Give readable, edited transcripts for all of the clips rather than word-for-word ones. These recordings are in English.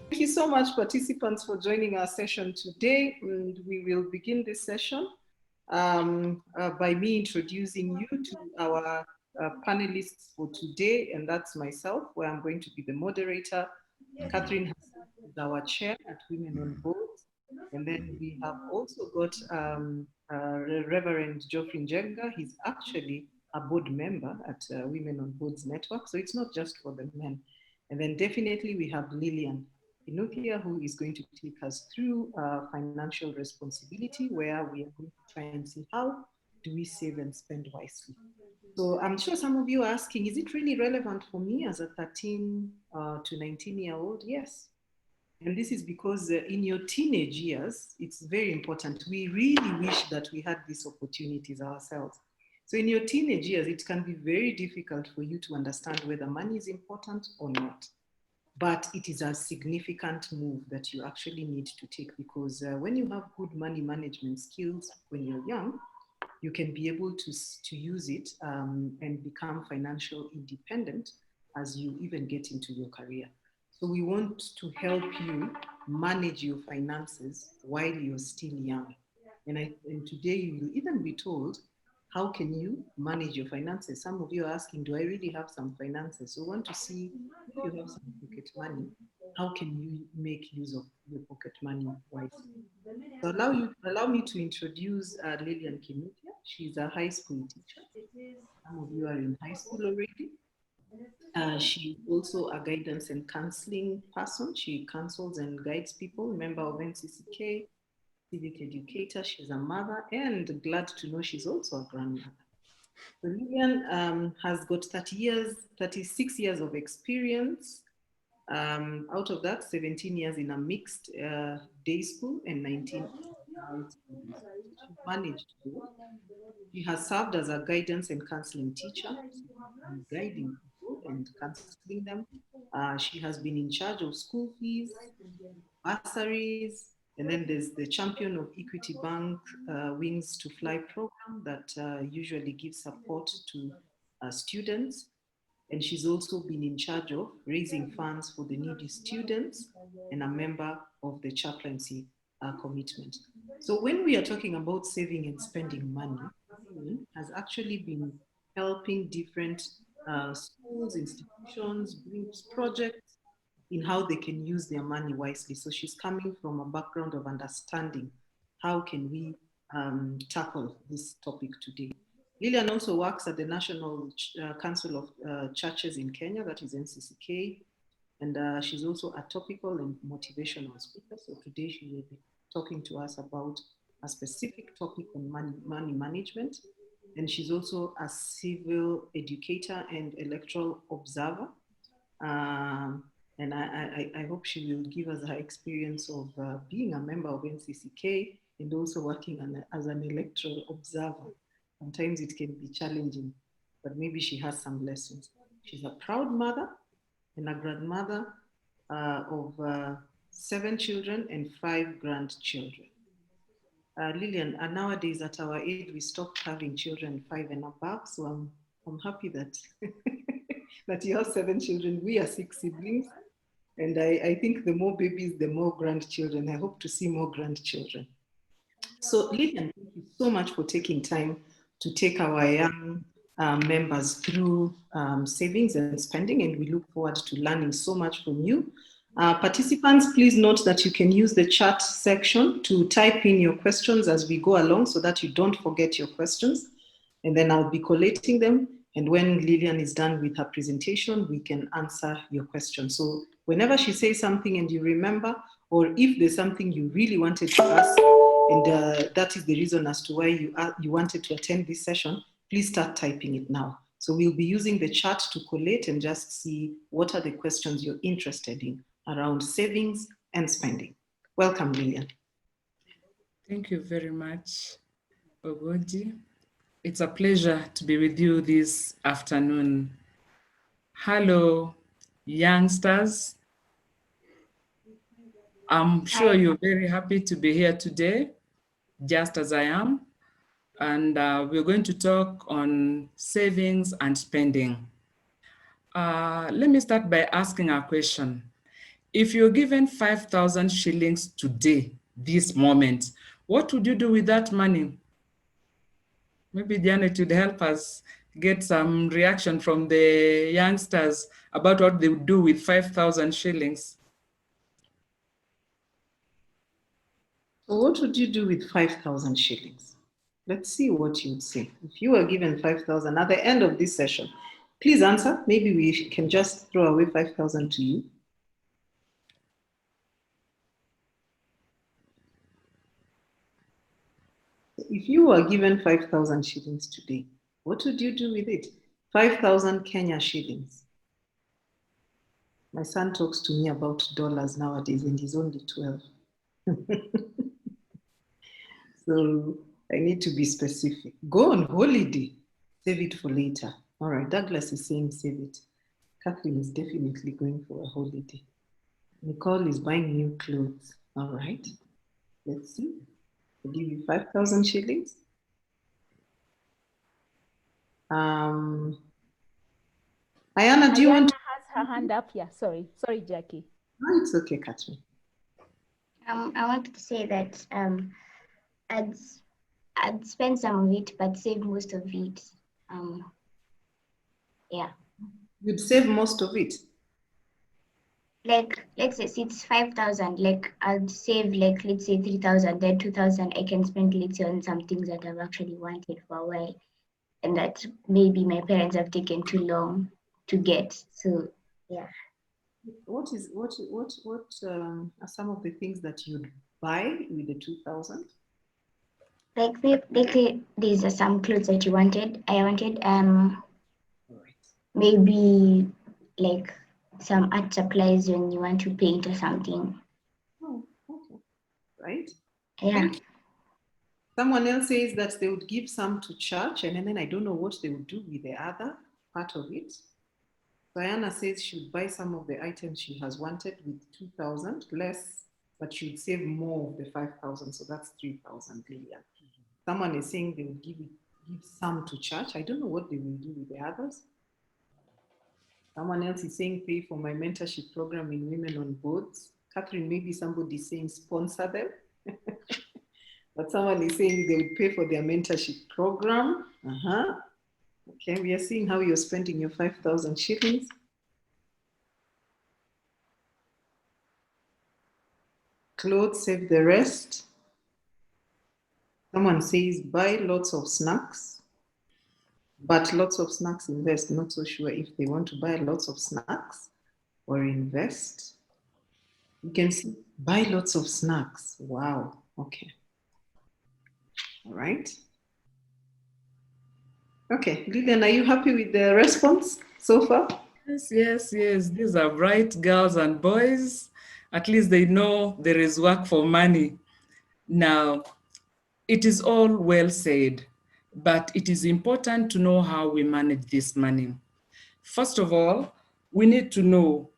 Thank you so much, participants, for joining our session today. And we will begin this session by me introducing you to our panelists for today, and that's myself, where I'm going to be the moderator. Catherine is our chair at Women on Boards. And then we have also got Reverend Geoffrey Njenga. He's actually a board member at Women on Boards Network, so it's not just for the men. And then definitely we have Lillian Kimuka, who is going to take us through financial responsibility, where we are going to try and see how do we save and spend wisely. So I'm sure some of you are asking, is it really relevant for me as a 13 to 19-year-old? Yes. And this is because in your teenage years, it's very important. We really wish that we had these opportunities ourselves. So in your teenage years, it can be very difficult for you to understand whether money is important or not. But it is a significant move that you actually need to take, because when you have good money management skills when you're young, you can be able to use it and become financial independent as you even get into your career. So we want to help you manage your finances while you're still young. And today you will even be told, how can you manage your finances? Some of you are asking, do I really have some finances? So we want to see if you have some pocket money, how can you make use of your pocket money wisely? So allow me to introduce Lillian Kimuka. She's a high school teacher. Some of you are in high school already. She's also a guidance and counseling person. She counsels and guides people, member of NCCK, civic educator. She's a mother, and glad to know she's also a grandmother. So Lillian has got 36 years of experience. Out of that, 17 years in a mixed day school and 19 she managed to. She has served as a guidance and counseling teacher, guiding people and counseling them. She has been in charge of school fees, bursaries, and then there's the champion of Equity Bank Wings to Fly program that usually gives support to students. And she's also been in charge of raising funds for the needy students and a member of the chaplaincy commitment. So when we are talking about saving and spending money, has actually been helping different schools, institutions, groups, projects in how they can use their money wisely. So she's coming from a background of understanding how can we tackle this topic today. Lillian also works at the National Council of Churches in Kenya, that is NCCK, and she's also a topical and motivational speaker. So today she will be talking to us about a specific topic on money management. And she's also a civil educator and electoral observer. And I hope she will give us her experience of being a member of NCCK and also working as an electoral observer. Sometimes it can be challenging, but maybe she has some lessons. She's a proud mother and a grandmother of 7 children and 5 grandchildren. Lillian, nowadays at our age, we stopped having children 5 and above, so I'm happy that, that you have 7 children. We are 6 siblings, and I think the more babies, the more grandchildren. I hope to see more grandchildren. So Lillian, thank you so much for taking time to take our young members through savings and spending, and we look forward to learning so much from you. Participants, please note that you can use the chat section to type in your questions as we go along so that you don't forget your questions. And then I'll be collating them. And when Lillian is done with her presentation, we can answer your questions. So whenever she says something and you remember, or if there's something you really wanted to ask, and that is the reason as to why you wanted to attend this session, please start typing it now. So we'll be using the chat to collate and just see what are the questions you're interested in around savings and spending. Welcome, Lillian. Thank you very much, Ogoji. It's a pleasure to be with you this afternoon. Hello, youngsters. I'm sure you're very happy to be here today, just as I am. And we're going to talk on savings and spending. Let me start by asking a question. if you're given 5,000 shillings today, this moment, what would you do with that money? Maybe Janet would help us get some reaction from the youngsters about what they would do with 5,000 shillings. So what would you do with 5,000 shillings? Let's see what you'd say. If you were given 5,000 at the end of this session, please answer. Maybe we can just throw away 5,000 to you. If you were given 5,000 shillings today, what would you do with it? 5,000 Kenya shillings. My son talks to me about dollars nowadays and he's only 12. So I need to be specific. Go on holiday, save it for later. All right, Douglas is saying save it. Catherine is definitely going for a holiday. Nicole is buying new clothes. All right, let's see. I'll give you 5,000 shillings. Ayana, do you want to? Has her hand up? Yeah, sorry, Jackie. No, it's okay, Catherine. I wanted to say that I'd spend some of it, but save most of it. Yeah. You'd save most of it. Like, let's say it's 5,000. Like, I'd save like, let's say 3,000. Then 2,000 I can spend, let's say, on some things that I've actually wanted for a while, and that maybe my parents have taken too long to get. So yeah. What are some of the things that you'd buy with the 2,000? Like these are some clothes that I wanted. Right. Maybe like some art supplies when you want to paint or something. Oh, okay. Right. Yeah. Someone else says that they would give some to church, and then I don't know what they would do with the other part of it. Diana says she would buy some of the items she has wanted with 2,000 less, but she would save more of the 5,000, so that's 3,000, Lillian. Someone is saying they would give some to church. I don't know what they will do with the others. Someone else is saying pay for my mentorship program in Women on Boards. Catherine, maybe somebody is saying sponsor them. But someone is saying they would pay for their mentorship program. Okay, we are seeing how you're spending your 5,000 shillings. Clothes, save the rest. Someone says buy lots of snacks, but lots of snacks invest. Not so sure if they want to buy lots of snacks or invest. You can see buy lots of snacks. Wow, okay. All right. Okay, Lillian, are you happy with the response so far? Yes. These are bright girls and boys. At least they know there is work for money. Now, it is all well said, but it is important to know how we manage this money. First of all, we need to know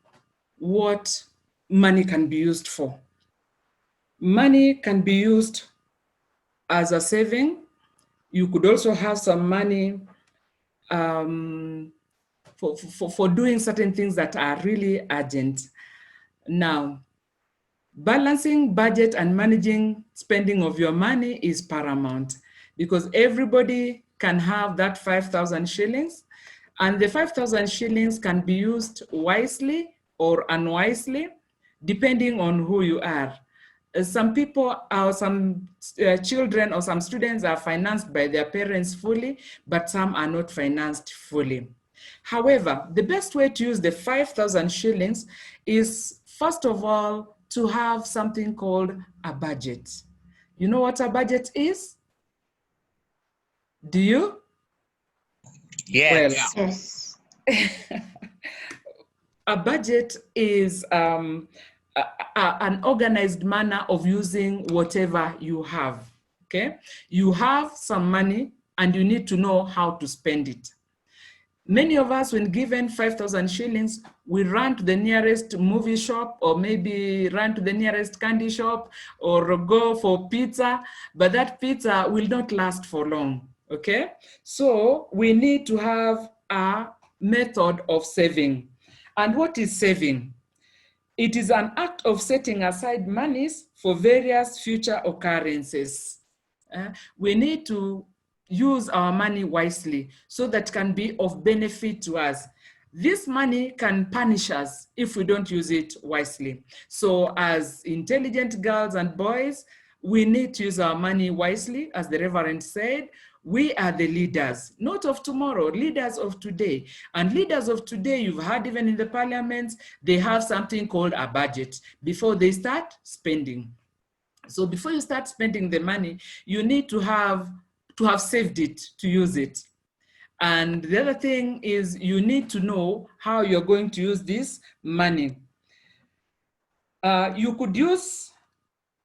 what money can be used for. Money can be used as a saving. You could also have some money for doing certain things that are really urgent. Now, balancing budget and managing spending of your money is paramount because everybody can have that 5,000 shillings, and the 5,000 shillings can be used wisely or unwisely, depending on who you are. Some people or some children or some students are financed by their parents fully, but some are not financed fully. However, the best way to use the 5,000 shillings is, first of all, to have something called a budget. You know what a budget is? Do you? Yes. Well, Yes. a budget is an organized manner of using whatever you have, okay? You have some money and you need to know how to spend it. Many of us, when given 5,000 shillings, we run to the nearest movie shop or maybe run to the nearest candy shop or go for pizza, but that pizza will not last for long, okay? So we need to have a method of saving. And what is saving? It is an act of setting aside monies for various future occurrences. We need to use our money wisely so that can be of benefit to us. This money can punish us if we don't use it wisely. So as intelligent girls and boys, we need to use our money wisely. As the Reverend said, we are the leaders, not of tomorrow, leaders of today. And leaders of today, you've heard even in the parliaments, they have something called a budget before they start spending. So before you start spending the money, you need to have saved it to use it. And the other thing is you need to know how you're going to use this money. You could use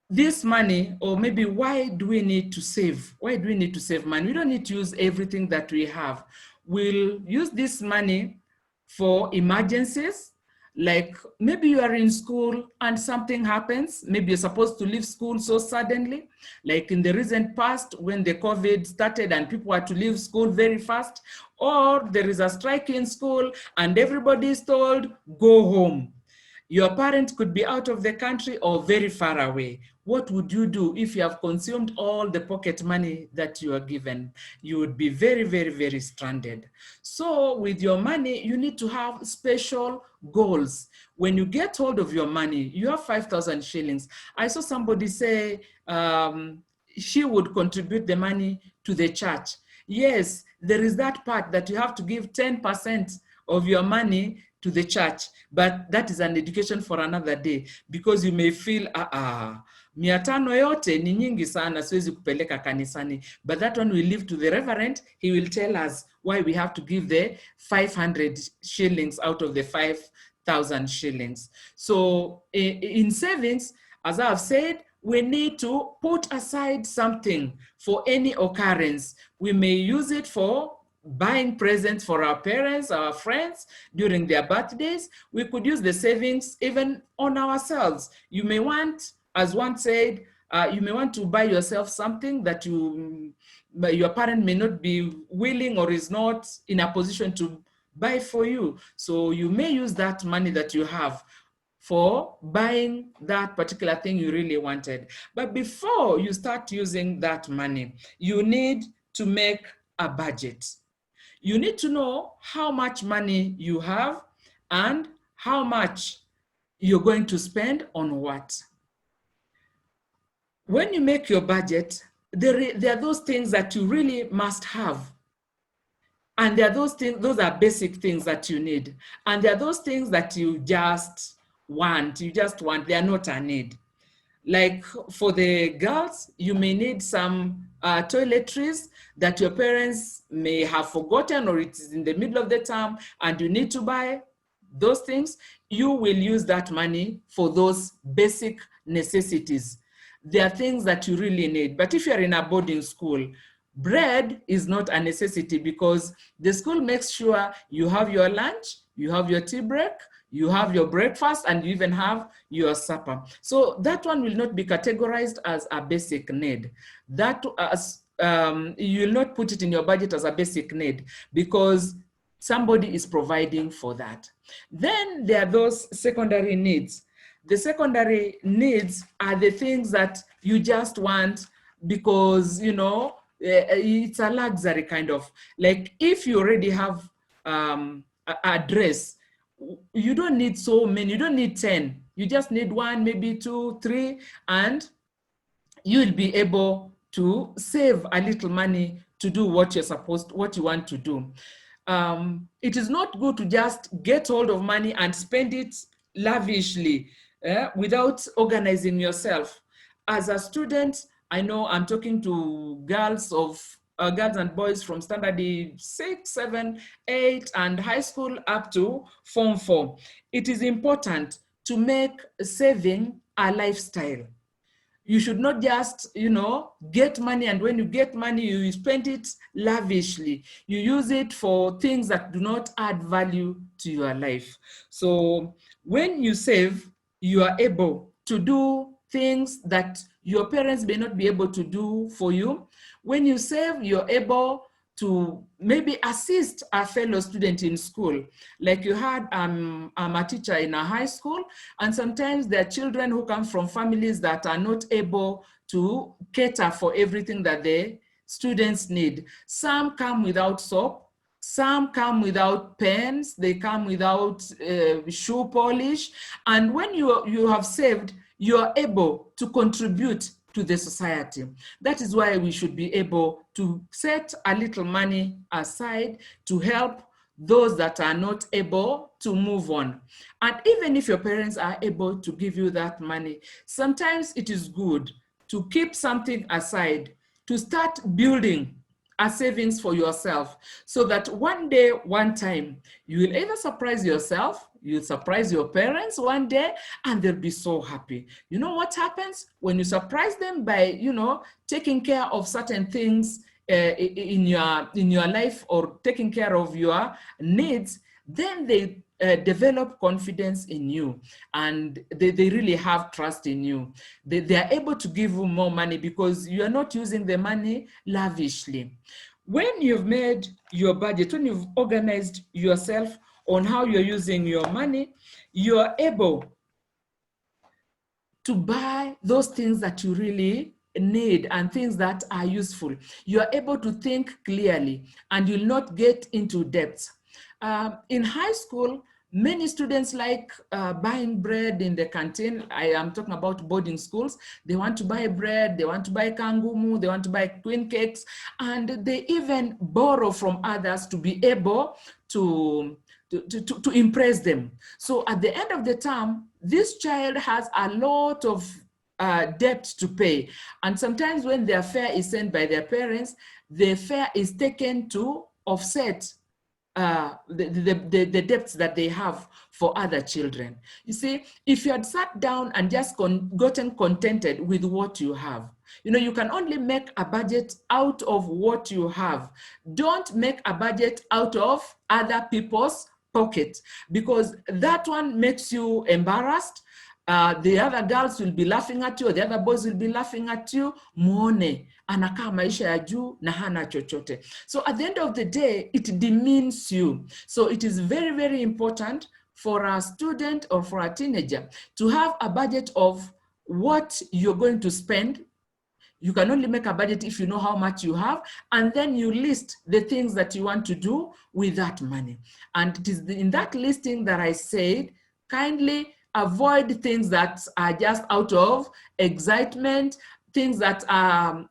this money, or maybe why do we need to save? Why do we need to save money? We don't need to use everything that we have. We'll use this money for emergencies, like maybe you are in school and something happens. Maybe you're supposed to leave school so suddenly, like in the recent past when the COVID started and people had to leave school very fast, or there is a strike in school and everybody is told, go home. Your parent could be out of the country or very far away. What would you do if you have consumed all the pocket money that you are given? You would be very, very, very stranded. So with your money, you need to have special goals. When you get hold of your money, you have 5,000 shillings. I saw somebody say she would contribute the money to the church. Yes, there is that part that you have to give 10% of your money to the church, but that is an education for another day, because you may feel 500 yote ni nyingi sana, siwezi kupeleka kanisani. But that one we leave to the reverend. He will tell us why we have to give the 500 shillings out of the 5,000 shillings. So in savings, as I have said, we need to put aside something for any occurrence. We may use it for buying presents for our parents, our friends during their birthdays. We could use the savings even on ourselves. You may want, as one said, you may want to buy yourself something that your parent may not be willing or is not in a position to buy for you. So you may use that money that you have for buying that particular thing you really wanted. But before you start using that money, you need to make a budget. You need to know how much money you have and how much you're going to spend on what. When you make your budget, there are those things that you really must have. And there are those things, those are basic things that you need. And there are those things that you just want, they are not a need. Like for the girls, you may need some toiletries that your parents may have forgotten, or it is in the middle of the term and you need to buy those things. You will use that money for those basic necessities. There are things that you really need. But if you're in a boarding school, bread is not a necessity, because the school makes sure you have your lunch, you have your tea break, you have your breakfast, and you even have your supper. So that one will not be categorized as a basic need. That you will not put it in your budget as a basic need, because somebody is providing for that. Then there are those secondary needs. The secondary needs are the things that you just want because, you know, it's a luxury kind of. Like if you already have a dress, you don't need so many, you don't need 10. You just need 1, maybe 2, 3, and you'll be able to save a little money to do what you want to do. It is not good to just get hold of money and spend it lavishly without organizing yourself. As a student, I know I'm talking to girls and boys from standard 6, 7, 8, and high school up to Form 4. It is important to make saving a lifestyle. You should not just, you know, get money, and when you get money, you spend it lavishly. You use it for things that do not add value to your life. So when you save, you are able to do things that your parents may not be able to do for you. When you save, you're able to maybe assist a fellow student in school. Like you had, I'm a teacher in a high school, and sometimes there are children who come from families that are not able to cater for everything that the students need. Some come without soap, some come without pens, they come without shoe polish, and when you have saved, you are able to contribute to the society. That is why we should be able to set a little money aside to help those that are not able to move on. And even if your parents are able to give you that money, sometimes it is good to keep something aside, to start building a savings for yourself, so that one day, one time, you will either surprise yourself, you'll surprise your parents one day, and they'll be so happy. You know what happens when you surprise them by, taking care of certain things in your life, or taking care of your needs? Then they develop confidence in you, and they really have trust in you. They are able to give you more money because you are not using the money lavishly. When you've made your budget, when you've organized yourself on how you're using your money, you are able to buy those things that you really need and things that are useful. You are able to think clearly, and you'll not get into debts. In high school, many students like buying bread in the canteen. I am talking about boarding schools. They want to buy bread, they want to buy kangumu, they want to buy queen cakes, and they even borrow from others to be able to impress them. So at the end of the term, this child has a lot of debt to pay. And sometimes when their fare is sent by their parents, the fare is taken to offset the debts that they have for other children. You see, if you had sat down and just gotten contented with what you have, you can only make a budget out of what you have. Don't make a budget out of other people's pockets, because that one makes you embarrassed. The other girls will be laughing at you, or the other boys will be laughing at you. Muone anakaa maisha ya juu na hana chochote. So at the end of the day, it demeans you. So it is very, very important for a student or for a teenager to have a budget of what you're going to spend. You can only make a budget if you know how much you have, and then you list the things that you want to do with that money. And it is in that listing that I said, kindly avoid things that are just out of excitement, things that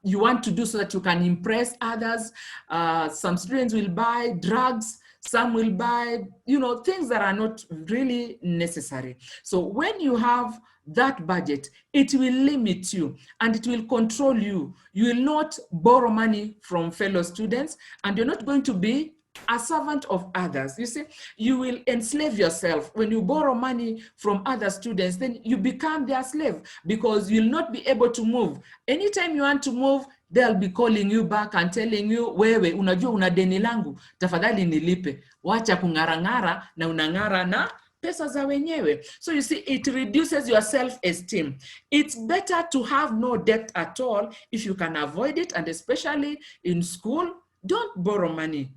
you want to do so that you can impress others. Some students will buy drugs, some will buy, things that are not really necessary. So when you have that budget, it will limit you and it will control you. You will not borrow money from fellow students, and you're not going to be a servant of others. You see, you will enslave yourself. When you borrow money from other students, then you become their slave, because you'll not be able to move. Anytime you want to move, they'll be calling you back and telling you, wewe, unajua una deni langu, tafadhali nilipe. Wacha kung'arang'ara na unang'ara na pesa za wenyewe. So you see, it reduces your self-esteem. It's better to have no debt at all if you can avoid it, and especially in school, don't borrow money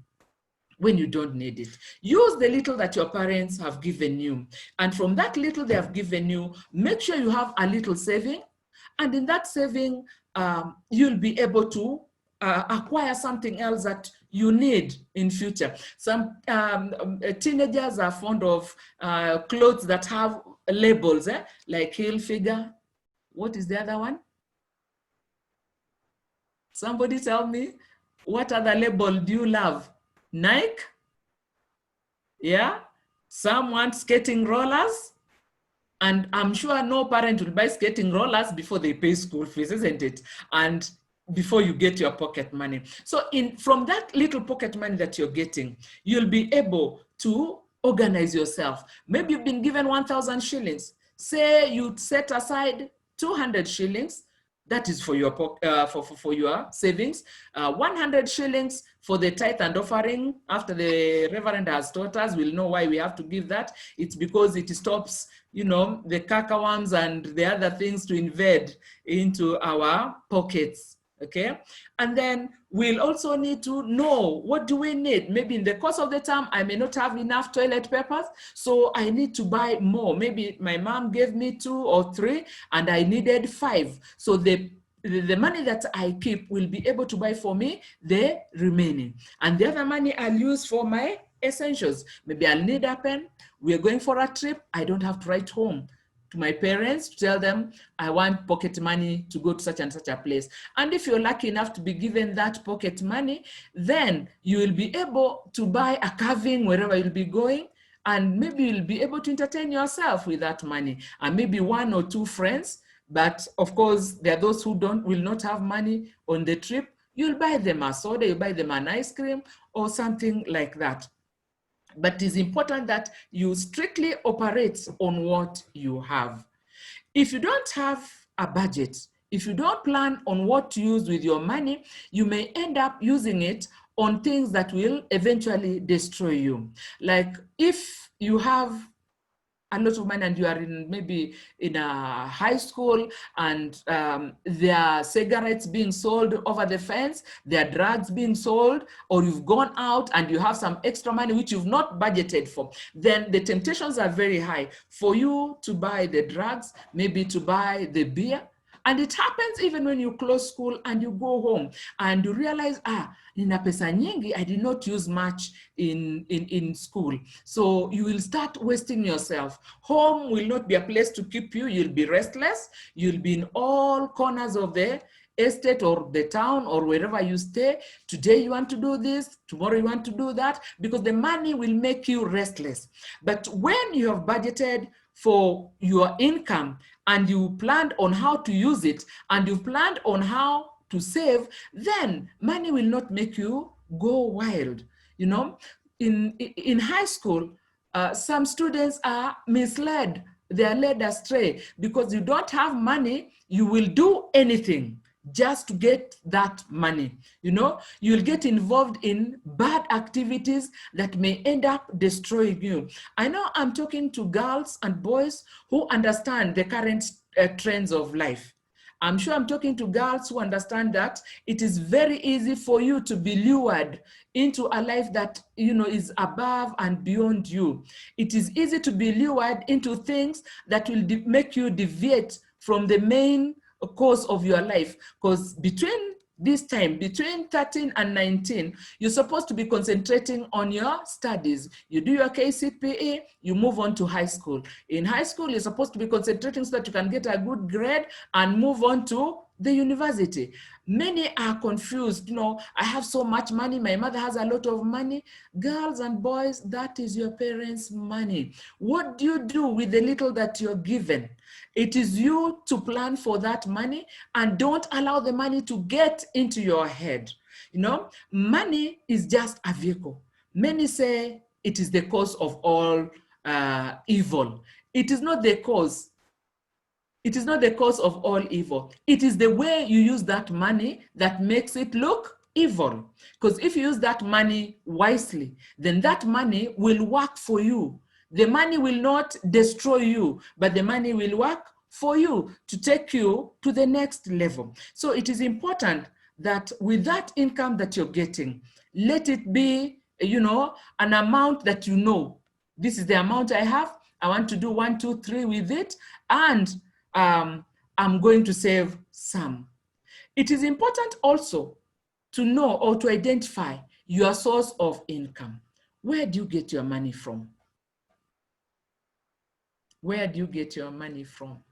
when you don't need it. Use the little that your parents have given you. And from that little they have given you, make sure you have a little saving. And in that saving, you'll be able to acquire something else that you need in future. Some teenagers are fond of clothes that have labels, like heel figure. What is the other one? Somebody tell me, what other label do you love? Nike? Yeah? Some want skating rollers. And I'm sure no parent will buy skating rollers before they pay school fees, isn't it? And before you get your pocket money. So from that little pocket money that you're getting, you'll be able to organize yourself. Maybe you've been given 1,000 shillings. Say you set aside 200 shillings. That is for your for your savings. 100 shillings for the tithe and offering. After the Reverend has taught us, we'll know why we have to give that. It's because it stops, the cacaworms and the other things to invade into our pockets. Okay, and then we'll also need to know, what do we need? Maybe in the course of the term, I may not have enough toilet papers, so I need to buy more. Maybe my mom gave me 2 or 3 and I needed 5. So the money that I keep will be able to buy for me the remaining. And the other money I'll use for my essentials. Maybe I'll need a pen. We're going for a trip. I don't have to write home to my parents to tell them I want pocket money to go to such and such a place. And if you're lucky enough to be given that pocket money, then you will be able to buy a carving wherever you'll be going, and maybe you'll be able to entertain yourself with that money, and maybe 1 or 2 friends. But of course, there are those who will not have money on the trip. You'll buy them a soda, you buy them an ice cream or something like that. But it's important that you strictly operate on what you have. If you don't have a budget, if you don't plan on what to use with your money, you may end up using it on things that will eventually destroy you. Like if you have a lot of money and you are maybe in a high school, and there are cigarettes being sold over the fence, there are drugs being sold, or you've gone out and you have some extra money which you've not budgeted for, then the temptations are very high for you to buy the drugs, maybe to buy the beer. And it happens even when you close school and you go home and you realize, nina pesa nyingi, I did not use much in school. So you will start wasting yourself. Home will not be a place to keep you. You'll be restless. You'll be in all corners of the estate or the town or wherever you stay. Today you want to do this, tomorrow you want to do that, because the money will make you restless. But when you have budgeted for your income and you planned on how to use it and you planned on how to save, then money will not make you go wild. You know, in high school, some students are misled. They are led astray because you don't have money. You will do anything just to get that money. You know, you'll get involved in bad activities that may end up destroying you. I know I'm talking to girls and boys who understand the current trends of life. I'm sure I'm talking to girls who understand that it is very easy for you to be lured into a life that, you know, is above and beyond you. It is easy to be lured into things that will make you deviate from the main course of your life, because between this time, between 13 and 19, you're supposed to be concentrating on your studies. You do your KCPE, you move on to high school. In high school, you're supposed to be concentrating so that you can get a good grade and move on to the university. Many are confused. You know, I have so much money, my mother has a lot of money. Girls and boys, that is your parents' money. What do you do with the little that you're given? It is you to plan for that money, and don't allow the money to get into your head. You know, money is just a vehicle. Many say it is the cause of all evil. It is not the cause. It is not the cause of all evil. It is the way you use that money that makes it look evil. Because if you use that money wisely, then that money will work for you. The money will not destroy you, but the money will work for you to take you to the next level. So it is important that with that income that you're getting, let it be, you know, an amount that you know, this is the amount I have. I want to do 1, 2, 3 with it, and I'm going to save some. It is important also to know or to identify your source of income. Where do you get your money from? Where do you get your money from?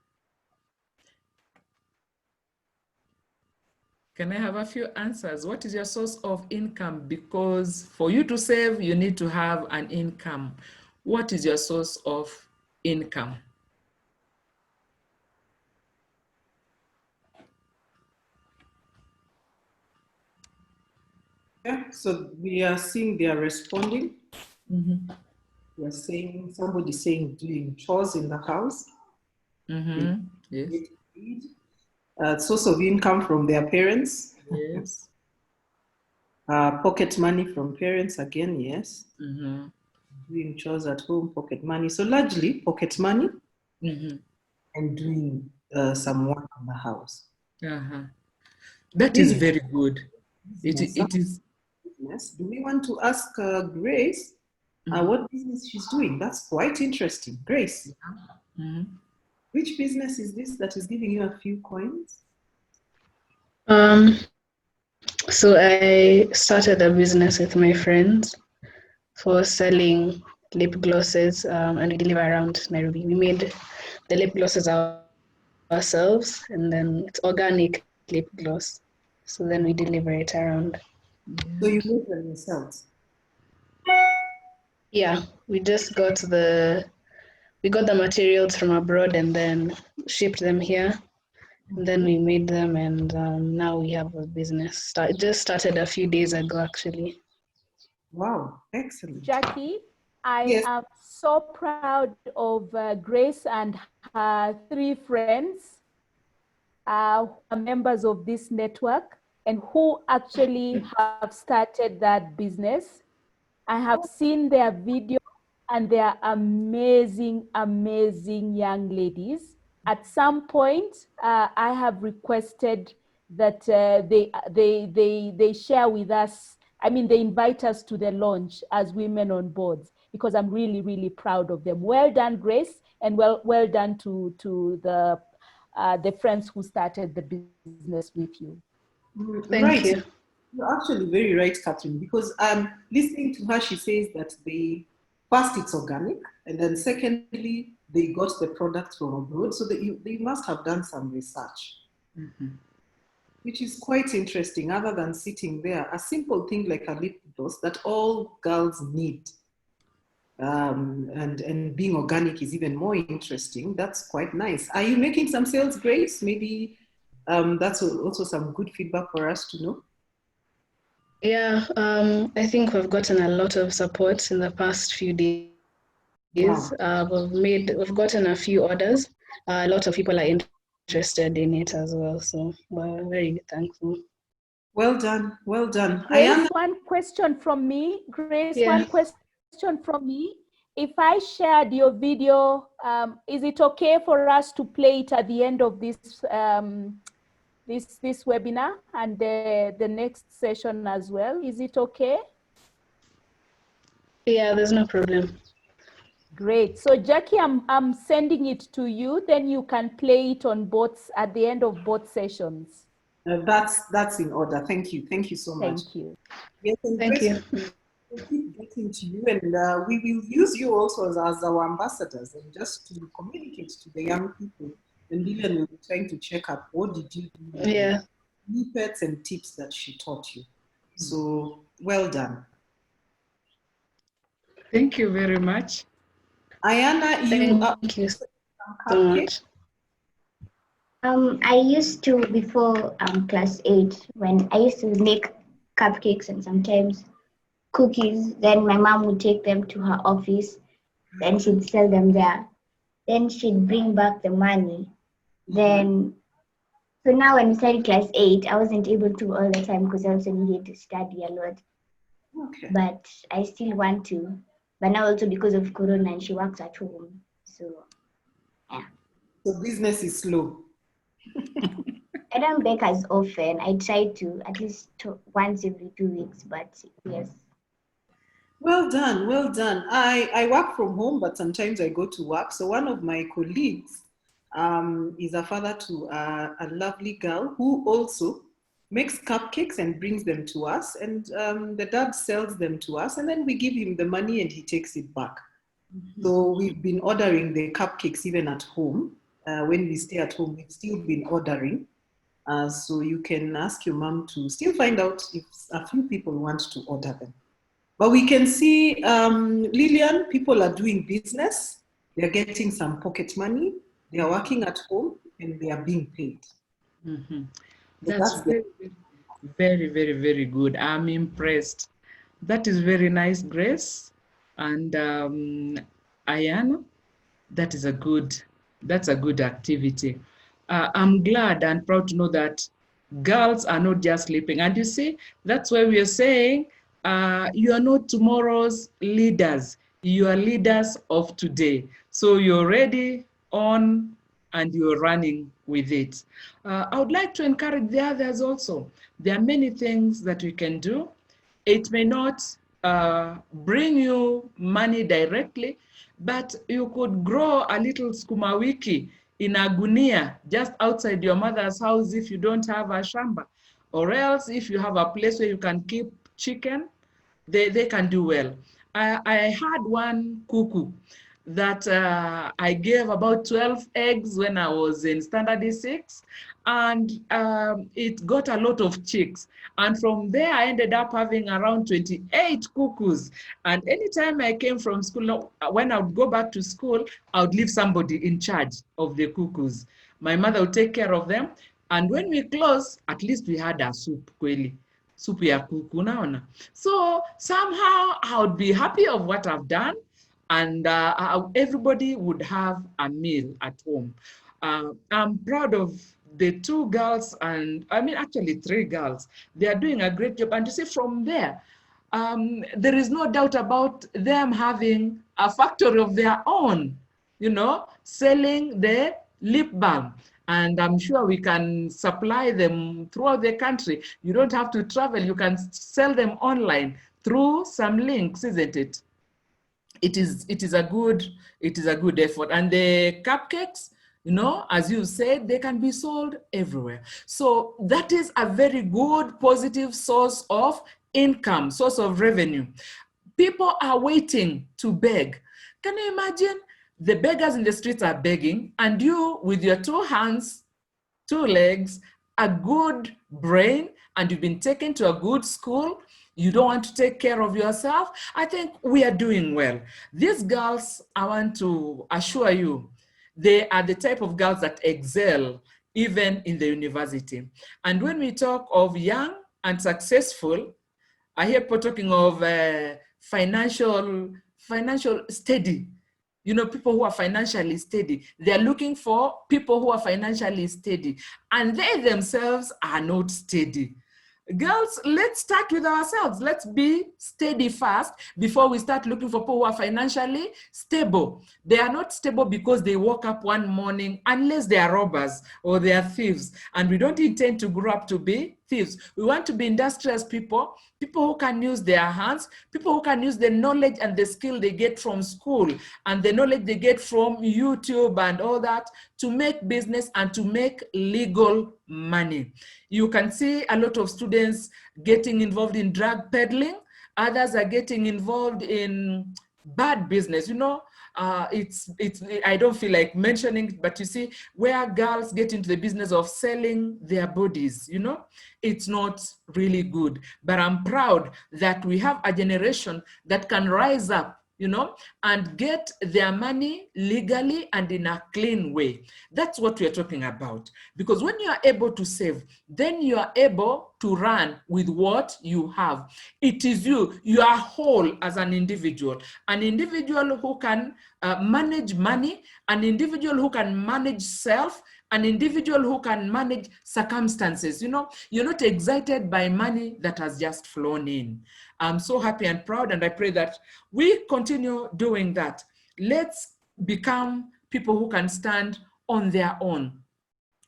Can I have a few answers? What is your source of income? Because for you to save, you need to have an income. What is your source of income? Yeah, so we are seeing they are responding. Mm-hmm. We are saying, somebody saying doing chores in the house. Mm-hmm. Yes. Source of income from their parents. Yes. Pocket money from parents again, yes. Mm-hmm. Doing chores at home, pocket money. So largely pocket money, mm-hmm. and doing some work in the house. Uh-huh. That is very good. It is. Business. Do we want to ask Grace what business she's doing? That's quite interesting. Grace, which business is this that is giving you a few coins? So I started a business with my friends for selling lip glosses, and we deliver around Nairobi. We made the lip glosses ourselves, and then it's organic lip gloss. So then we deliver it around. So you make them yourselves? Yeah, we just got the materials from abroad and then shipped them here. And then we made them, and now we have a business. It just started a few days ago, actually. Wow, excellent. Jackie, I Yes. am so proud of Grace and her 3 friends who are members of this network and who actually have started that business. I have seen their video and they are amazing, amazing young ladies. At some point, I have requested that they share with us. I mean, they invite us to the launch as women on boards, because I'm really, really proud of them. Well done, Grace, and well done to the friends who started the business with you. Thank you. You're actually very right, Catherine, because listening to her, she says that first it's organic, and then secondly, they got the product from abroad, so they must have done some research, which is quite interesting. Other than sitting there, a simple thing like a lip gloss that all girls need, and being organic is even more interesting. That's quite nice. Are you making some sales, Grace? Maybe that's also some good feedback for us to know. Yeah, I think we've gotten a lot of support in the past few days. Wow. We've gotten a few orders. A lot of people are interested in it as well, so we're very thankful. Well done, well done. Grace, one question from me. Grace, yeah. One question from me. If I shared your video, is it okay for us to play it at the end of this this webinar and the next session as well? Is it okay? Yeah, there's no problem. Great. So Jackie, I'm sending it to you. Then you can play it on both at the end of both sessions. That's in order. Thank you. Thank you so much. Thank you. Yes, and thank you. We'll keep getting to you, and we will use you also as our ambassadors, and just to communicate to the young people. And Lillian will be trying to check up what did you do? Yeah. Snippets and tips that she taught you. So well done. Thank you very much. Ayana, thank you so much. I used to, before class 8, when I used to make cupcakes and sometimes cookies, then my mom would take them to her office, then she'd sell them there. Then she'd bring back the money. Then, so now when I started class 8, I wasn't able to all the time because I also needed to study a lot. Okay. But I still want to. But now also because of Corona and she works at home. So, yeah. So business is slow. I don't bake as often. I try to at least once every 2 weeks, but yes. Well done, well done. I work from home, but sometimes I go to work. So one of my colleagues is a father to a lovely girl who also makes cupcakes and brings them to us. And the dad sells them to us, and then we give him the money and he takes it back. So we've been ordering the cupcakes even at home. When we stay at home, we've still been ordering. So you can ask your mom to still find out if a few people want to order them. But we can see, Lillian, people are doing business. They're getting some pocket money. They are working at home and they are being paid. That's very, very, very, very good. I'm impressed. That is very nice, Grace. And Ayana, that's a good activity. I'm glad and proud to know that girls are not just sleeping. And you see, that's why we are saying you are not tomorrow's leaders. You are leaders of today. So you're already on and you're running with it. I would like to encourage the others also. There are many things that we can do. It may not bring you money directly, but you could grow a little sukuma wiki in a gunia just outside your mother's house if you don't have a shamba. Or else if you have a place where you can keep chicken, they can do well. I had one cuckoo that I gave about 12 eggs when I was in standard 6, and it got a lot of chicks. And from there, I ended up having around 28 cuckoos. And anytime I came from school, when I would go back to school, I would leave somebody in charge of the cuckoos. My mother would take care of them. And when we closed, at least we had a soup, kweli. Soup ya kuku, unaona. So somehow I would be happy of what I've done, and everybody would have a meal at home. I'm proud of the 2 girls, and I mean actually 3 girls. They are doing a great job, and you see from there, there is no doubt about them having a factory of their own, you know, selling the lip balm. And I'm sure we can supply them throughout the country. You don't have to travel. You can sell them online through some links, isn't it? It is a good effort. And the cupcakes, you know, as you said, they can be sold everywhere. So that is a very good, positive source of income, source of revenue. People are waiting to beg. Can you imagine? The beggars in the streets are begging, and you with your 2 hands, 2 legs, a good brain, and you've been taken to a good school, you don't want to take care of yourself. I think we are doing well. These girls, I want to assure you, they are the type of girls that excel even in the university. And when we talk of young and successful, I hear people talking of financial steady. You know, people who are financially steady. They're looking for people who are financially steady, and they themselves are not steady. Girls, let's start with ourselves. Let's be steady first before we start looking for people who are financially stable. They are not stable because they woke up one morning, unless they are robbers or they are thieves. And we don't intend to grow up to be thieves. We want to be industrious people, people who can use their hands, people who can use the knowledge and the skill they get from school and the knowledge they get from YouTube and all that to make business and to make legal money. You can see a lot of students getting involved in drug peddling. Others are getting involved in bad business. You know, I don't feel like mentioning it, but you see, where girls get into the business of selling their bodies, you know, it's not really good. But I'm proud that we have a generation that can rise up, you know, and get their money legally and in a clean way. That's what we're talking about. Because when you are able to save, then you are able to run with what you have. It is you are whole as an individual who can manage money, an individual who can manage self, an individual who can manage circumstances. You know, you're not excited by money that has just flown in. I'm so happy and proud, and I pray that we continue doing that. Let's become people who can stand on their own.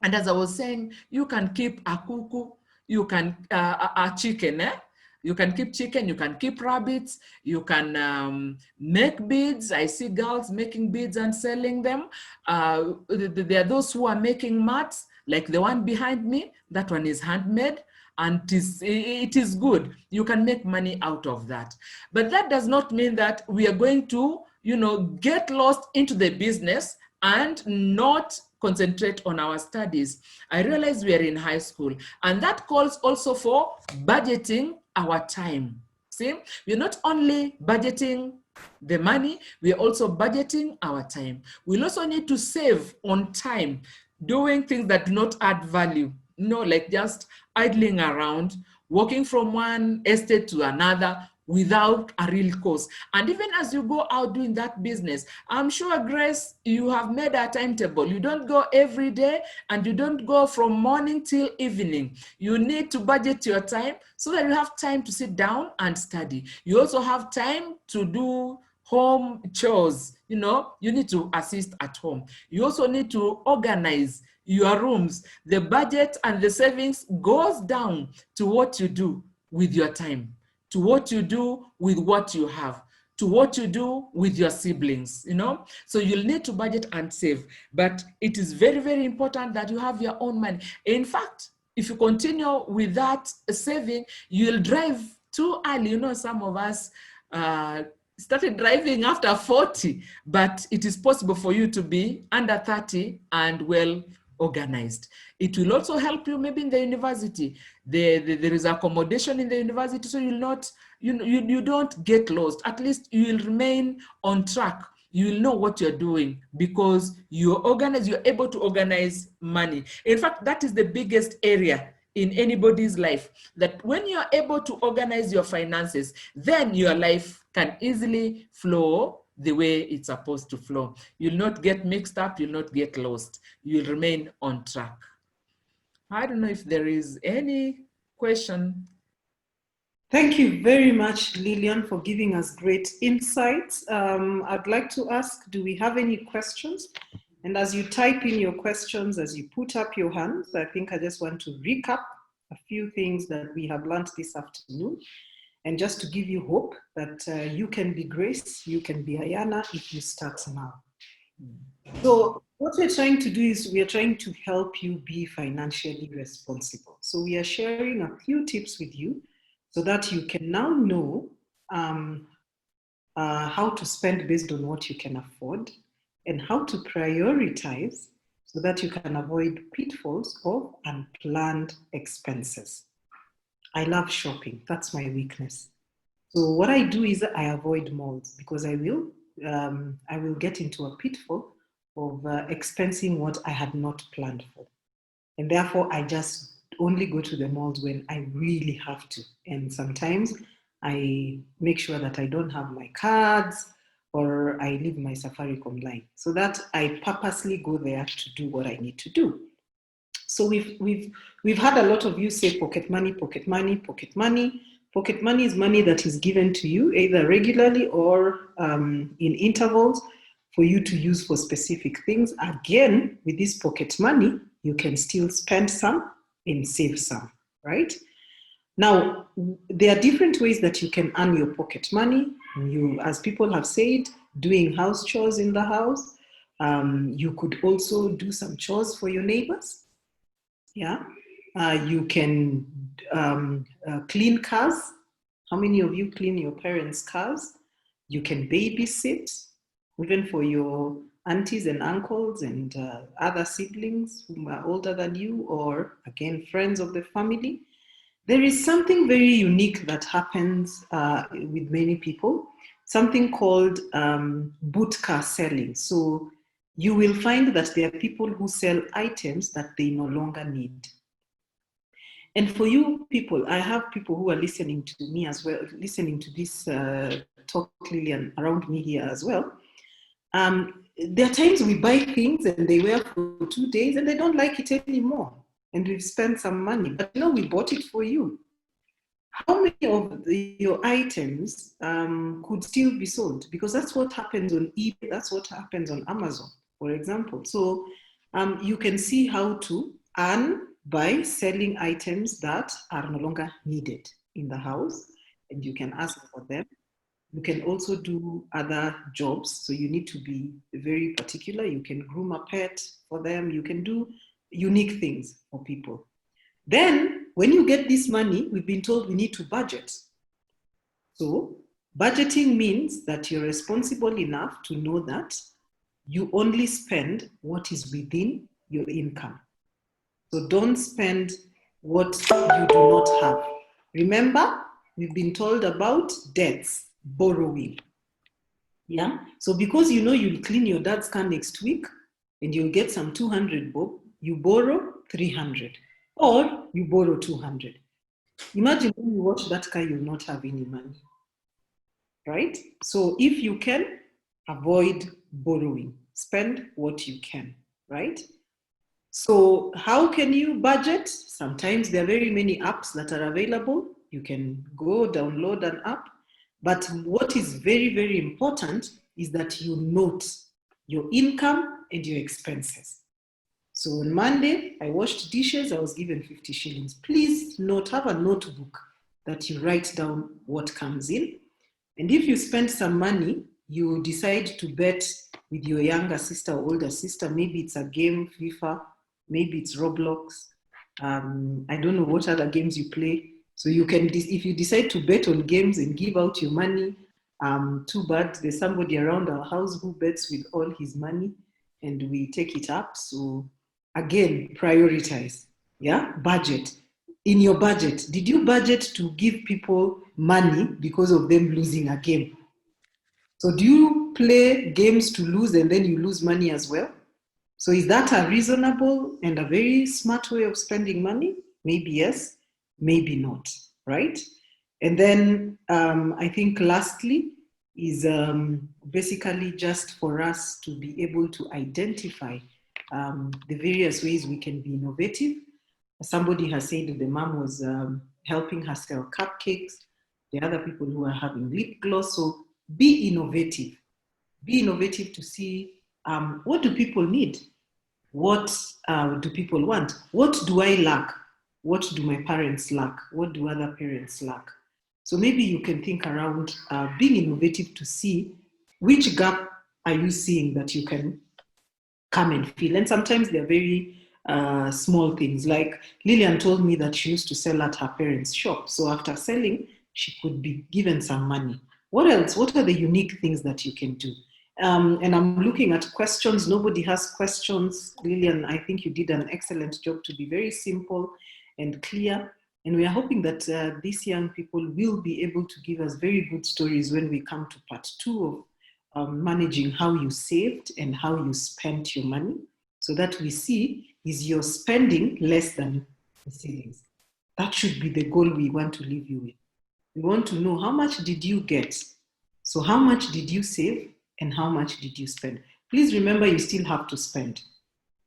And as I was saying, you can keep a cuckoo, you can a chicken, You can keep chicken, you can keep rabbits, you can make beads. I see girls making beads and selling them. There are those who are making mats, like the one behind me. That one is handmade, and it is good. You can make money out of that. But that does not mean that we are going to, you know, get lost into the business and not concentrate on our studies. I realize we are in high school, and that calls also for budgeting our time. See, we're not only budgeting the money, we're also budgeting our time. We'll also need to save on time, doing things that do not add value. No, like just idling around, walking from one estate to another without a real cause. And even as you go out doing that business, I'm sure, Grace, you have made a timetable. You don't go every day, and you don't go from morning till evening. You need to budget your time so that you have time to sit down and study. You also have time to do home chores, you need to assist at home. You also need to organize your rooms. The budget and the savings goes down to what you do with your time, to what you do with what you have, to what you do with your siblings, So you'll need to budget and save, but it is very, very important that you have your own money. In fact, if you continue with that saving, you'll drive too early. Some of us started driving after 40, but it is possible for you to be under 30 and well organized. It will also help you maybe in the university. There is accommodation in the university, so you'll not, you don't get lost. At least you will remain on track. You will know what you're doing because you're organized, you're able to organize money. In fact, that is the biggest area in anybody's life, that when you're able to organize your finances, then your life can easily flow the way it's supposed to flow. You'll not get mixed up, you'll not get lost. You'll remain on track. I don't know if there is any question. Thank you very much, Lillian, for giving us great insights. I'd like to ask, do we have any questions? And as you type in your questions, as you put up your hands, I think I just want to recap a few things that we have learned this afternoon. And just to give you hope that you can be Grace, you can be Ayana if you start now. So what we're trying to do is we are trying to help you be financially responsible. So we are sharing a few tips with you so that you can now know how to spend based on what you can afford and how to prioritize so that you can avoid pitfalls of unplanned expenses. I love shopping. That's my weakness. So what I do is I avoid malls because I will get into a pitfall of expensing what I had not planned for. And therefore, I just only go to the malls when I really have to. And sometimes I make sure that I don't have my cards or I leave my Safaricom line so that I purposely go there to do what I need to do. So we've had a lot of you say pocket money, pocket money, pocket money. Pocket money is money that is given to you either regularly or in intervals for you to use for specific things. Again, with this pocket money, you can still spend some and save some, right? Now, there are different ways that you can earn your pocket money. You, as people have said, doing house chores in the house. You could also do some chores for your neighbors. Yeah. You can clean cars. How many of you clean your parents' cars? You can babysit, even for your aunties and uncles and other siblings who are older than you, or again, friends of the family. There is something very unique that happens with many people, something called boot car selling. So you will find that there are people who sell items that they no longer need. And for you people, I have people who are listening to me as well, listening to this talk, Lillian, around me here as well. There are times we buy things and they wear for 2 days and they don't like it anymore. And we've spent some money, but we bought it for you. How many of your items could still be sold? Because that's what happens on eBay, that's what happens on Amazon, for example. So you can see how to earn by selling items that are no longer needed in the house, and you can ask for them. You can also do other jobs, so you need to be very particular. You can groom a pet for them. You can do unique things for people. Then, when you get this money, we've been told we need to budget. So, budgeting means that you're responsible enough to know that you only spend what is within your income. So don't spend what you do not have. Remember, we've been told about debts, borrowing. Yeah. So because you'll clean your dad's car next week and you'll get some 200 bob, you borrow 300 or you borrow 200. Imagine when you wash that car, you'll not have any money. Right? So if you can, avoid borrowing. Spend what you can, right? So how can you budget? Sometimes there are very many apps that are available. You can go download an app But what is very, very important is that you note your income and your expenses. So on Monday, I washed dishes, I was given 50 shillings. Please note, have a notebook that you write down what comes in. And if you spend some money, you decide to bet with your younger sister or older sister, maybe it's a game, FIFA, maybe it's Roblox. I don't know what other games you play. So you can, if you decide to bet on games and give out your money, too bad, there's somebody around our house who bets with all his money and we take it up. So again, prioritize, yeah, budget. In your budget, did you budget to give people money because of them losing a game? So do you play games to lose and then you lose money as well? So is that a reasonable and a very smart way of spending money? Maybe yes, maybe not, right? And then I think lastly is basically just for us to be able to identify the various ways we can be innovative. Somebody has said that the mom was helping her sell cupcakes. The other people who are having lip gloss. So be innovative. Be innovative to see what do people need? What do people want? What do I lack? What do my parents lack? What do other parents lack? So maybe you can think around being innovative to see which gap are you seeing that you can come and fill. And sometimes they're very small things. Like Lillian told me that she used to sell at her parents' shop. So after selling, she could be given some money. What else? What are the unique things that you can do? And I'm looking at questions. Nobody has questions. Lillian, I think you did an excellent job to be very simple and clear. And we are hoping that these young people will be able to give us very good stories when we come to part 2 of managing how you saved and how you spent your money, so that we see is your spending less than the savings. That should be the goal we want to leave you with. We want to know how much did you get? So how much did you save and how much did you spend? Please remember you still have to spend.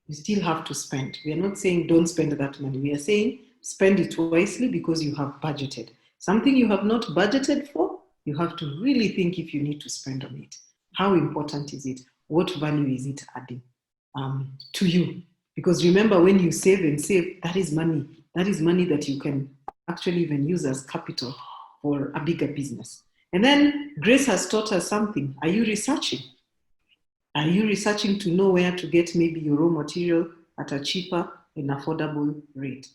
You still have to spend. We are not saying don't spend that money. We are saying spend it wisely because you have budgeted. Something you have not budgeted for, you have to really think if you need to spend on it. How important is it? What value is it adding to you? Because remember, when you save and save, that is money. That is money that you can actually even use as capital for a bigger business. And then Grace has taught us something. Are you researching? Are you researching to know where to get maybe your raw material at a cheaper and affordable rate?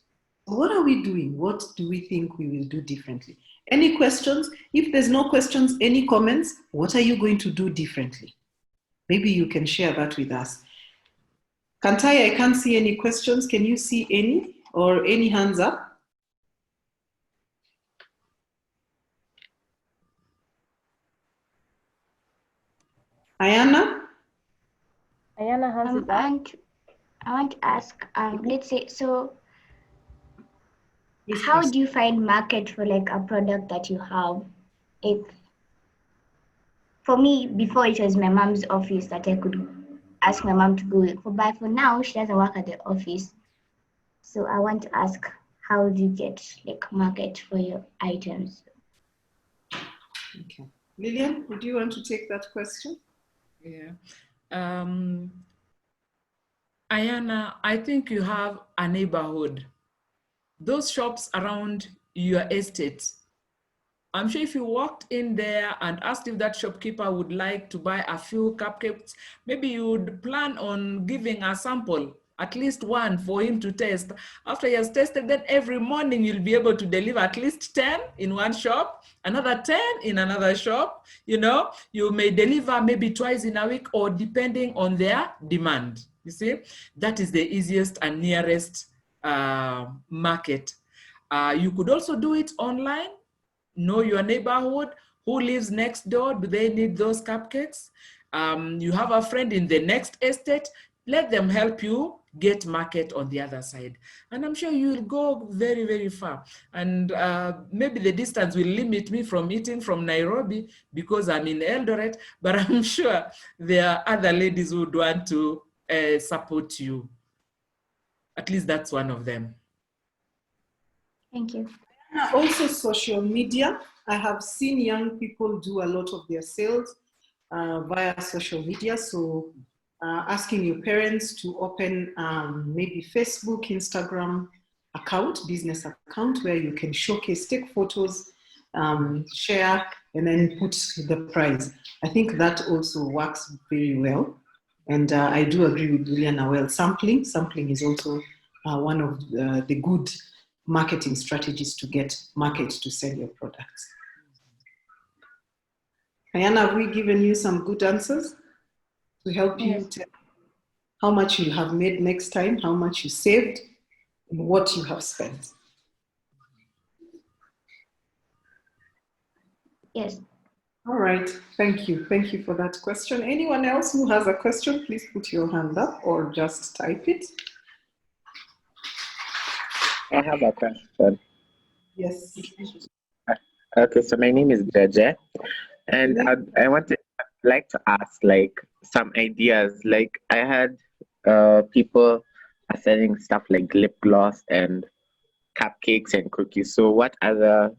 So what are we doing? What do we think we will do differently? Any questions? If there's no questions, any comments? What are you going to do differently? Maybe you can share that with us. Kantai, I can't see any questions. Can you see any or any hands up? Ayana? Ayana has it up. I want to ask, let's say, so Yes, how please. do you find market for like a product that you have? If for me, before it was my mom's office that I could ask my mom to go for, but for now she doesn't work at the office. So I want to ask, how do you get like market for your items? Okay. Lillian, would you want to take that question? Yeah. Ayana, I think you have a neighborhood. Those shops around your estate, I'm sure if you walked in there and asked if that shopkeeper would like to buy a few cupcakes, maybe you would plan on giving a sample, at least one for him to test. After he has tested, then every morning you'll be able to deliver at least 10 in one shop, another 10 in another shop. You know, you may deliver maybe twice in a week or depending on their demand. You see, that is the easiest and nearest market. You could also do it online. Know your neighborhood, who lives next door, do they need those cupcakes? You have a friend in the next estate, let them help you get market on the other side. And I'm sure you'll go very, very far. And maybe the distance will limit me from eating from Nairobi because I'm in Eldoret, but I'm sure there are other ladies who would want to support you. At least that's one of them. Thank you. Also social media. I have seen young people do a lot of their sales via social media. So asking your parents to open maybe Facebook, Instagram account, business account, where you can showcase, take photos, share, and then put the price. I think that also works very well. And I do agree with Lillian well. Sampling is also one of the good marketing strategies to get markets to sell your products. Ayana, have we given you some good answers to help you tell how much you have made next time, how much you saved, and what you have spent? Yes. All right, thank you. Thank you for that question. Anyone else who has a question, please put your hand up or just type it. I have a question. Yes. Okay, so my name is Beje, and I like to ask like some ideas. Like I had people are selling stuff like lip gloss and cupcakes and cookies. So what other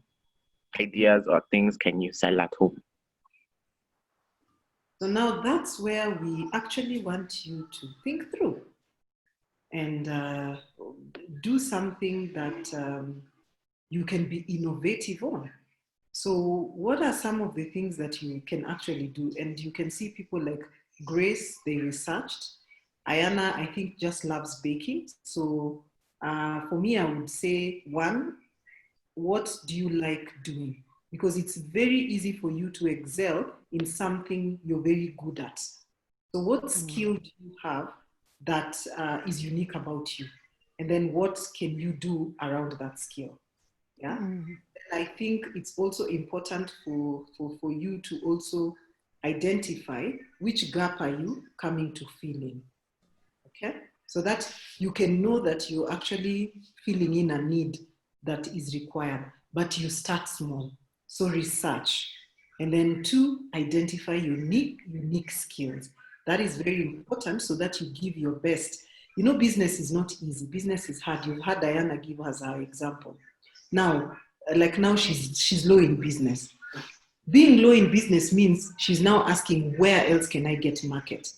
ideas or things can you sell at home? So now that's where we actually want you to think through and do something that you can be innovative on. So what are some of the things that you can actually do? And you can see people like Grace, they researched. Ayana, I think, just loves baking. So for me, I would say, one, what do you like doing? Because it's very easy for you to excel in something you're very good at. So what skill do you have that is unique about you? And then what can you do around that skill? Yeah. I think it's also important for you to also identify which gap are you coming to fill in. Okay. So that you can know that you're actually filling in a need that is required, but you start small. So research. And then two, identify unique skills. That is very important so that you give your best. You know, business is not easy. Business is hard. You've had Diana give us our example. Now, like now she's low in business. Being low in business means she's now asking, where else can I get market?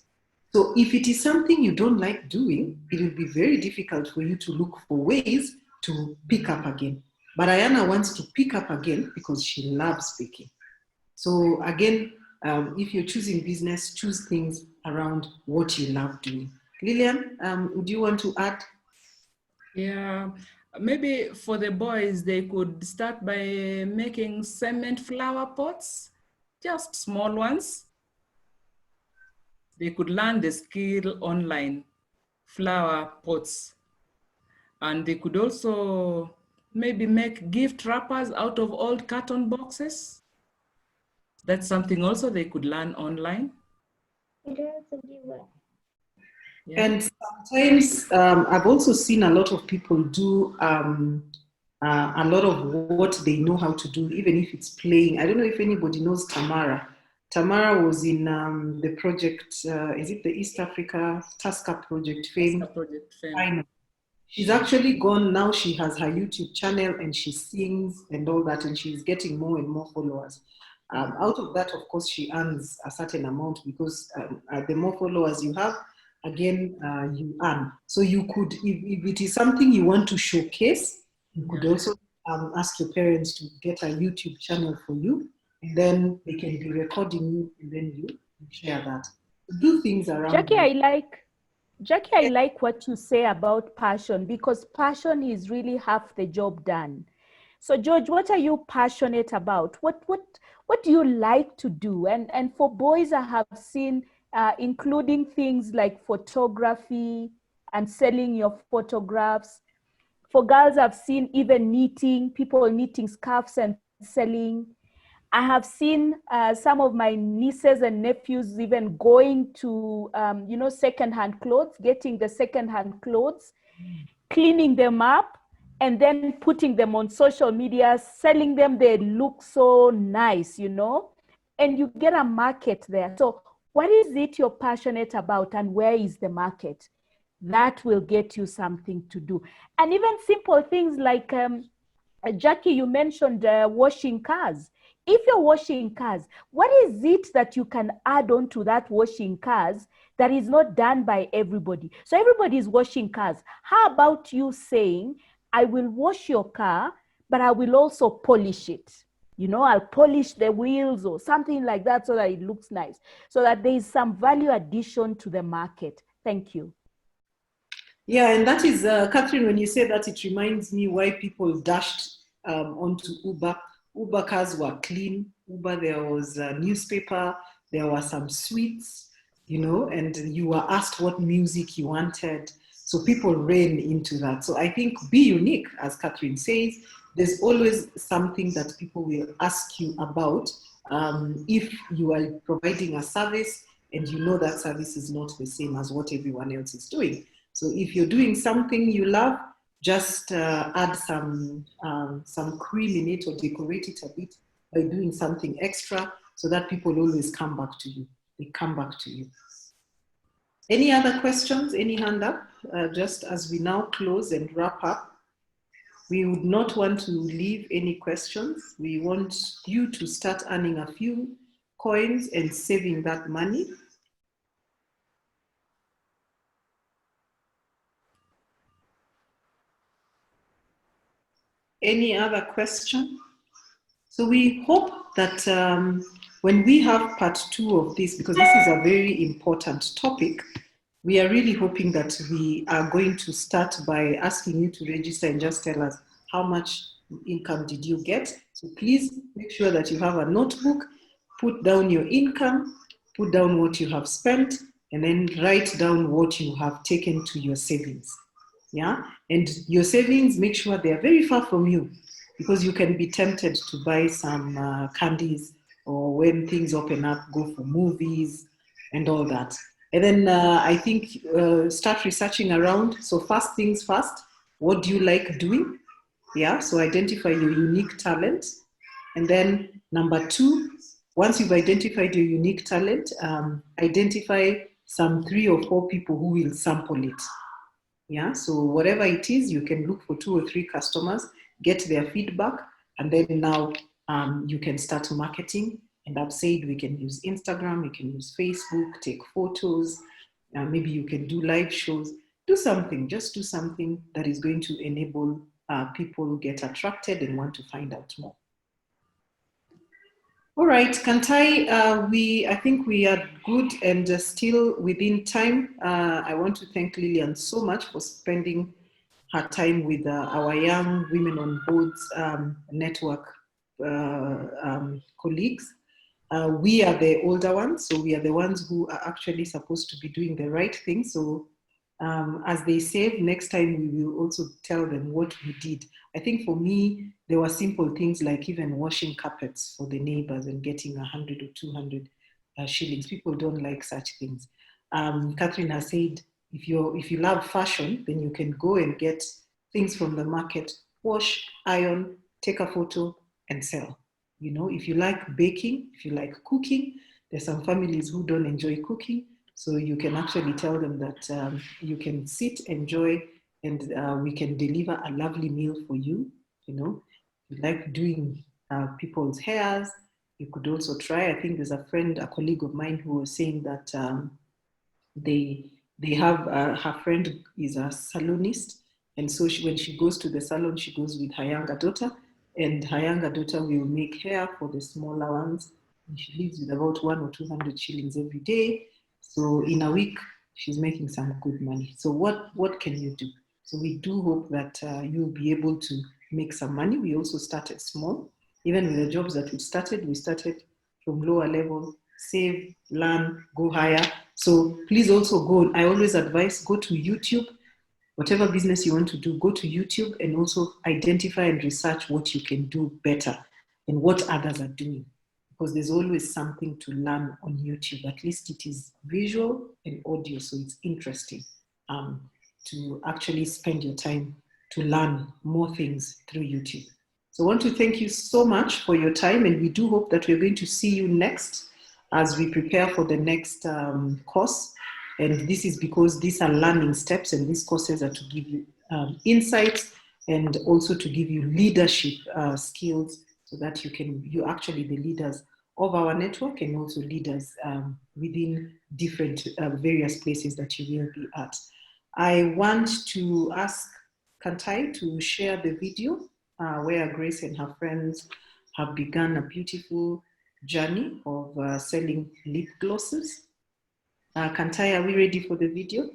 So if it is something you don't like doing, it will be very difficult for you to look for ways to pick up again. But Ayana wants to pick up again because she loves baking. So again, if you're choosing business, choose things around what you love doing. Lillian, would you want to add? Yeah, maybe for the boys, they could start by making cement flower pots, just small ones. They could learn the skill online, flower pots. And they could also maybe make gift wrappers out of old carton boxes. That's something also they could learn online. Yeah. And sometimes I've also seen a lot of people do a lot of what they know how to do, even if it's playing. I don't know if anybody knows Tamara. Tamara was in the project, is it the East Africa Tasker Project Fame? Project Fame. She's actually gone, now she has her YouTube channel and she sings and all that, and she's getting more and more followers. Out of that, of course, she earns a certain amount because the more followers you have, again, you earn. So you could, if it is something you want to showcase, you could also ask your parents to get a YouTube channel for you, and then they can be recording you, and then you share that. Do things around Jackie, that. I like what you say about passion, because passion is really half the job done. So George, what are you passionate about? What do you like to do? And for boys, I have seen including things like photography and selling your photographs. For girls, I've seen even knitting, people knitting scarves and selling. I have seen some of my nieces and nephews even going to, secondhand clothes, getting the secondhand clothes, cleaning them up, and then putting them on social media, selling them. They look so nice, and you get a market there. So what is it you're passionate about, and where is the market? That will get you something to do. And even simple things like Jackie, you mentioned washing cars. If you're washing cars, what is it that you can add on to that washing cars that is not done by everybody? So everybody is washing cars. How about you saying, I will wash your car, but I will also polish it? You know, I'll polish the wheels or something like that so that it looks nice, so that there is some value addition to the market. Thank you. Yeah, and that is, Catherine, when you say that, it reminds me why people dashed onto Uber. Uber cars were clean. Uber, there was a newspaper, there were some sweets, you know, and you were asked what music you wanted. So people ran into that. So I think be unique, as Catherine says. There's always something that people will ask you about if you are providing a service and you know that service is not the same as what everyone else is doing. So if you're doing something you love, just add some cream in it or decorate it a bit by doing something extra so that people always come back to you. They come back to you. Any other questions? Any hand up? Just as we now close and wrap up, we would not want to leave any questions. We want you to start earning a few coins and saving that money. Any other question? So we hope that when we have part 2 of this, because this is a very important topic, we are really hoping that we are going to start by asking you to register and just tell us how much income did you get. So please make sure that you have a notebook, put down your income, put down what you have spent, and then write down what you have taken to your savings. Yeah, and your savings, make sure they are very far from you, because you can be tempted to buy some candies, or when things open up, go for movies and all that. And then I think start researching around. So first things first, what do you like doing? Yeah, so identify your unique talent. And then number 2, once you've identified your unique talent, identify some 3 or 4 people who will sample it. Yeah, so whatever it is, you can look for 2 or 3 customers, get their feedback, and then now you can start marketing. And I've said we can use Instagram, you can use Facebook, take photos, maybe you can do live shows. Do something, just do something that is going to enable people get attracted and want to find out more. All right, Kantai, I think we are good and still within time. I want to thank Lillian so much for spending her time with our young Women on Boards network colleagues. We are the older ones, so we are the ones who are actually supposed to be doing the right thing. So as they save, next time we will also tell them what we did. I think for me, there were simple things like even washing carpets for the neighbors and getting 100 or 200 shillings. People don't like such things. Catherine has said, if you love fashion, then you can go and get things from the market, wash, iron, take a photo, and sell. You know, if you like baking, if you like cooking, there's some families who don't enjoy cooking. So you can actually tell them that you can sit, enjoy, and we can deliver a lovely meal for you. You know, if you like doing people's hairs, you could also try. I think there's a colleague of mine who was saying that they have, her friend is a salonist. And so when she goes to the salon, she goes with her younger daughter, and her younger daughter will make hair for the smaller ones. And she lives with about 100 or 200 shillings every day. So in a week, she's making some good money. So what can you do? So we do hope that you'll be able to make some money. We also started small. Even with the jobs that we started from lower level, save, learn, go higher. So please also go. I always advise, go to YouTube. Whatever business you want to do, go to YouTube and also identify and research what you can do better and what others are doing. Because there's always something to learn on YouTube. At least it is visual and audio, so it's interesting to actually spend your time to learn more things through YouTube. So I want to thank you so much for your time, and we do hope that we're going to see you next as we prepare for the next course. And this is because these are learning steps, and these courses are to give you insights and also to give you leadership skills so that you're actually the leaders of our network and also leaders within different various places that you will be at. I want to ask Kantai to share the video where Grace and her friends have begun a beautiful journey of selling lip glosses. Kantai, are we ready for the video?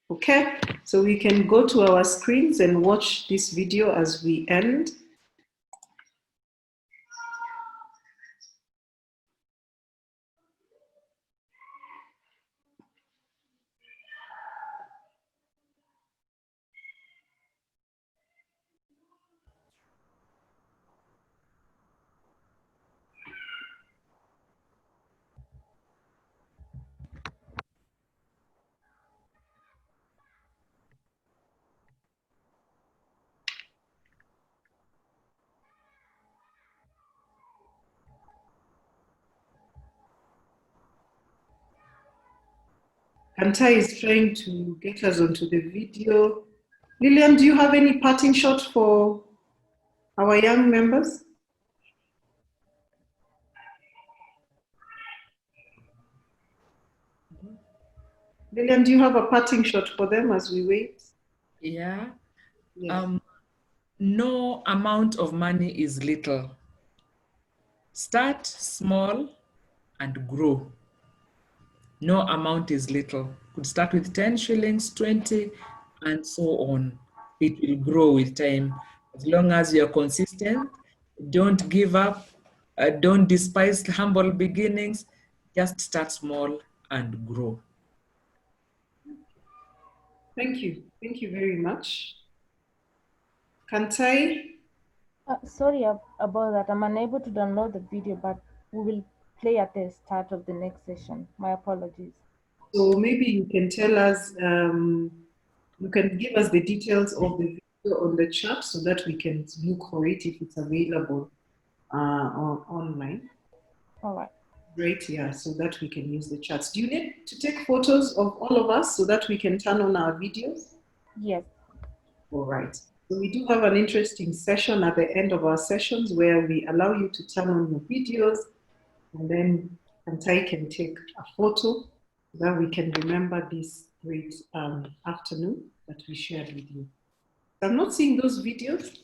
Okay, so we can go to our screens and watch this video as we end. Kantai is trying to get us onto the video. Lillian, do you have any parting shot for our young members? Lillian, do you have a parting shot for them as we wait? Yeah. Yes. No amount of money is little. Start small and grow. No amount is little. Could start with 10 shillings, 20, and so on. It will grow with time. As long as you're consistent, don't give up, don't despise humble beginnings, just start small and grow. Thank you. Thank you very much. Kantai? Sorry about that. I'm unable to download the video, but we will play at the start of the next session. My apologies. So maybe you can tell us, you can give us the details of the video on the chat so that we can look for it if it's available online. All right. Great, yeah, so that we can use the chats. Do you need to take photos of all of us so that we can turn on our videos? Yes. All right. So we do have an interesting session at the end of our sessions where we allow you to turn on your videos, and then Kantai can take a photo so that we can remember this great afternoon that we shared with you. I'm not seeing those videos.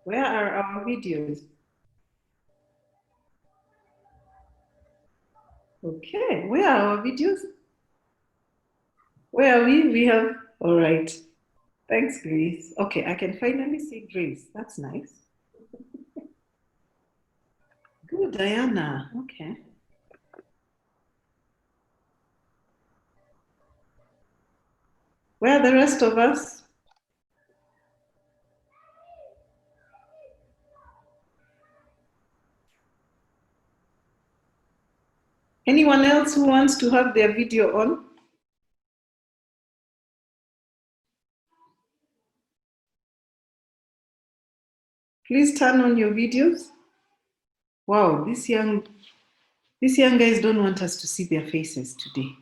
Where are our videos? Okay, where are our videos? Where are we? We have, all right. Thanks, Grace. Okay, I can finally see Grace. That's nice. Good, Diana. Okay. Where are the rest of us? Anyone else who wants to have their video on? Please turn on your videos. Wow, these young guys don't want us to see their faces today.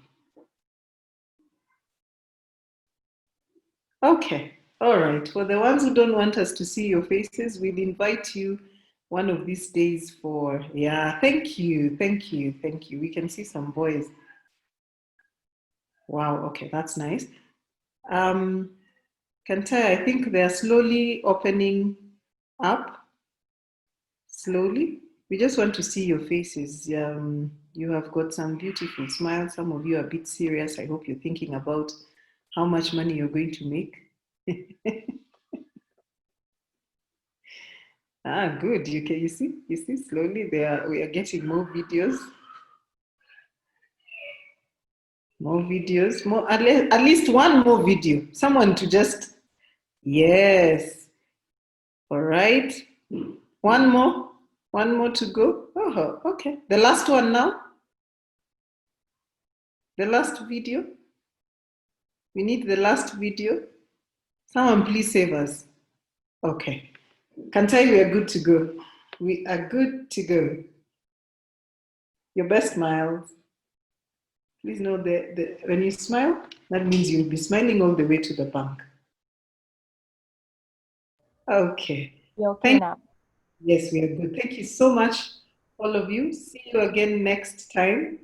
Okay, all right. For the ones who don't want us to see your faces, we'll invite you one of these days for, yeah, thank you. We can see some boys. Wow, okay, that's nice. Kantai, I think they're slowly opening up. Slowly. We just want to see your faces. You have got some beautiful smiles. Some of you are a bit serious. I hope you're thinking about how much money you're going to make. Good. You see, slowly we are getting more videos. More videos, at least one more video. Someone to just, yes. All right. One more to go. Oh, okay. The last one now. The last video. We need the last video. Someone please save us. Okay. Kantai, we are good to go. We are good to go. Your best smiles. Please know that when you smile, that means you'll be smiling all the way to the bank. Okay. You're okay now. Yes, we are good. Thank you so much, all of you. See you again next time.